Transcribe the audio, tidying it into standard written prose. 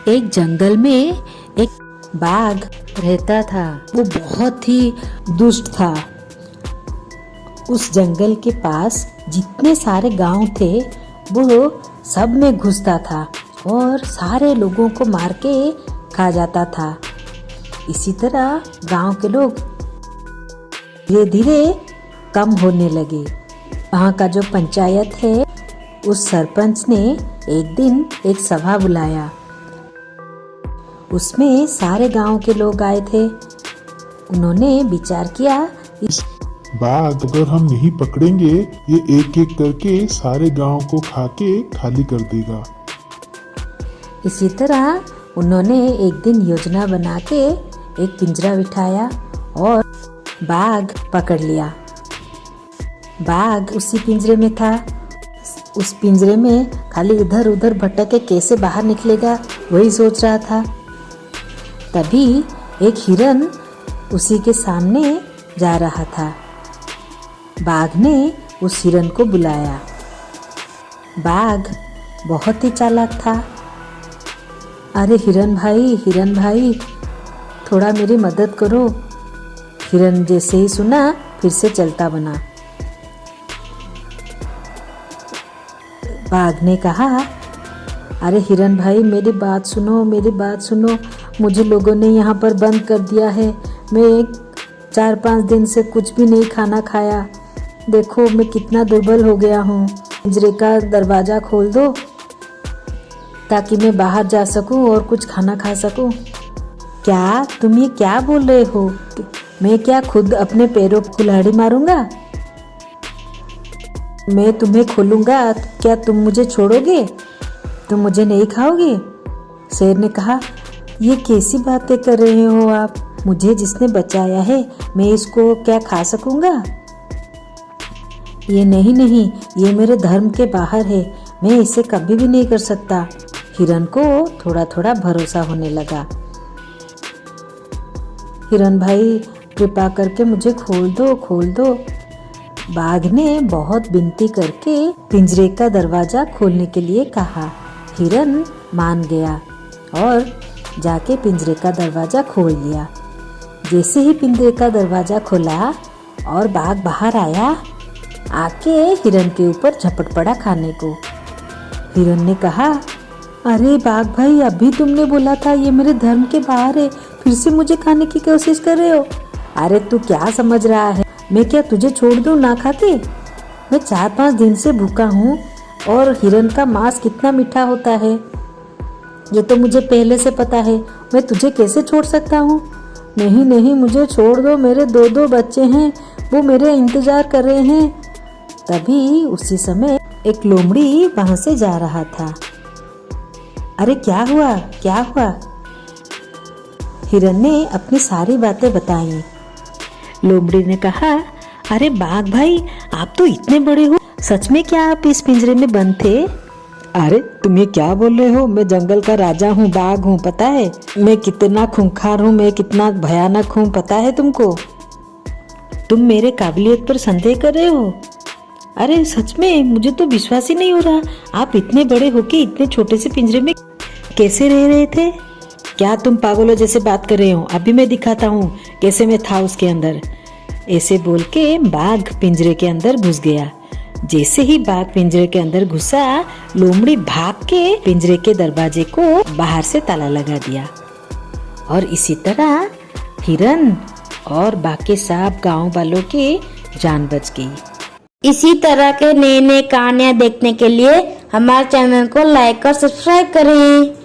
एक जंगल में एक बाघ रहता था। वो बहुत ही दुष्ट था। उस जंगल के पास जितने सारे गांव थे वो सब में घुसता था और सारे लोगों को मार के खा जाता था। इसी तरह गांव के लोग धीरे धीरे कम होने लगे। वहाँ का जो पंचायत है उस सरपंच ने एक दिन एक सभा बुलाया। उसमें सारे गांव के लोग आए थे। उन्होंने विचार किया, इस बाघ अगर हम नहीं पकड़ेंगे ये एक एक करके सारे गांव को खा के खाली कर देगा। इसी तरह उन्होंने एक दिन योजना बना के एक पिंजरा बिठाया और बाघ पकड़ लिया। बाघ उसी पिंजरे में था। उस पिंजरे में खाली इधर उधर भटक के कैसे बाहर निकलेगा वही सोच रहा था। तभी एक हिरन उसी के सामने जा रहा था। बाघ ने उस हिरन को बुलाया। बाघ बहुत ही चालाक था। अरे हिरन भाई थोड़ा मेरी मदद करो। हिरन जैसे ही सुना फिर से चलता बना। बाघ ने कहा, अरे हिरन भाई मेरी बात सुनो। मुझे लोगों ने यहाँ पर बंद कर दिया है। मैं 4-5 दिन से कुछ भी नहीं खाना खाया। देखो मैं कितना दुर्बल हो गया हूँ। पिंजरे का दरवाज़ा खोल दो ताकि मैं बाहर जा सकूँ और कुछ खाना खा सकूँ। क्या तुम ये क्या बोल रहे हो? मैं क्या खुद अपने पैरों को कुल्हाड़ी मारूंगा? मैं तुम्हें खोलूंगा, क्या तुम मुझे छोड़ोगे? तुम मुझे नहीं खाओगे? शेर ने कहा, ये कैसी बातें कर रहे हो आप? मुझे जिसने बचाया है मैं इसको क्या खा सकूंगा? ये नहीं, ये मेरे धर्म के बाहर है। मैं इसे कभी भी नहीं कर सकता। हिरन को थोड़ा थोड़ा भरोसा होने लगा। हिरन भाई कृपा करके मुझे खोल दो। बाघ ने बहुत विनती करके पिंजरे का दरवाजा खोलने के लिए कहा। हिरन मान गया और जाके पिंजरे का दरवाजा खोल लिया। जैसे ही पिंजरे का दरवाजा खोला और बाघ बाहर आया, आके हिरन के ऊपर झपट पड़ा खाने को। हिरन ने कहा, अरे बाघ भाई अभी तुमने बोला था ये मेरे धर्म के बाहर है, फिर से मुझे खाने की कोशिश कर रहे हो। अरे तू क्या समझ रहा है? मैं क्या तुझे छोड़ दूं ना खा के? मैं 4-5 दिन से भूखा हूँ और हिरन का मांस कितना मीठा होता है ये तो मुझे पहले से पता है। मैं तुझे कैसे छोड़ सकता हूँ? नहीं, मुझे छोड़ दो। मेरे 2 बच्चे हैं, वो मेरे इंतजार कर रहे हैं। तभी उसी समय एक लोमड़ी वहां से जा रहा था। अरे क्या हुआ? हिरन ने अपनी सारी बातें बताई। लोमड़ी ने कहा, अरे बाघ भाई आप तो इतने बड़े हो, सच में क्या आप इस पिंजरे में बंद थे? अरे तुम ये क्या बोल रहे हो? मैं जंगल का राजा हूँ, बाघ हूँ, पता है? मैं कितना खूंखार हूँ, मैं कितना भयानक हूँ, पता है तुमको? तुम मेरे काबिलियत पर संदेह कर रहे हो? अरे सच में मुझे तो विश्वास ही नहीं हो रहा। आप इतने बड़े होके इतने छोटे से पिंजरे में कैसे रह रहे थे? क्या तुम पागलों जैसे बात कर रहे हो? अभी मैं दिखाता हूँ कैसे मैं था उसके अंदर। ऐसे बोल के बाघ पिंजरे के अंदर घुस गया। जैसे ही बाघ पिंजरे के अंदर घुसा, लोमड़ी भाग के पिंजरे के दरवाजे को बाहर से ताला लगा दिया। और इसी तरह हिरन और बाकी सब गांव वालों के जान बच गई। इसी तरह के नए नए कहानियाँ देखने के लिए हमारे चैनल को लाइक और सब्सक्राइब करें।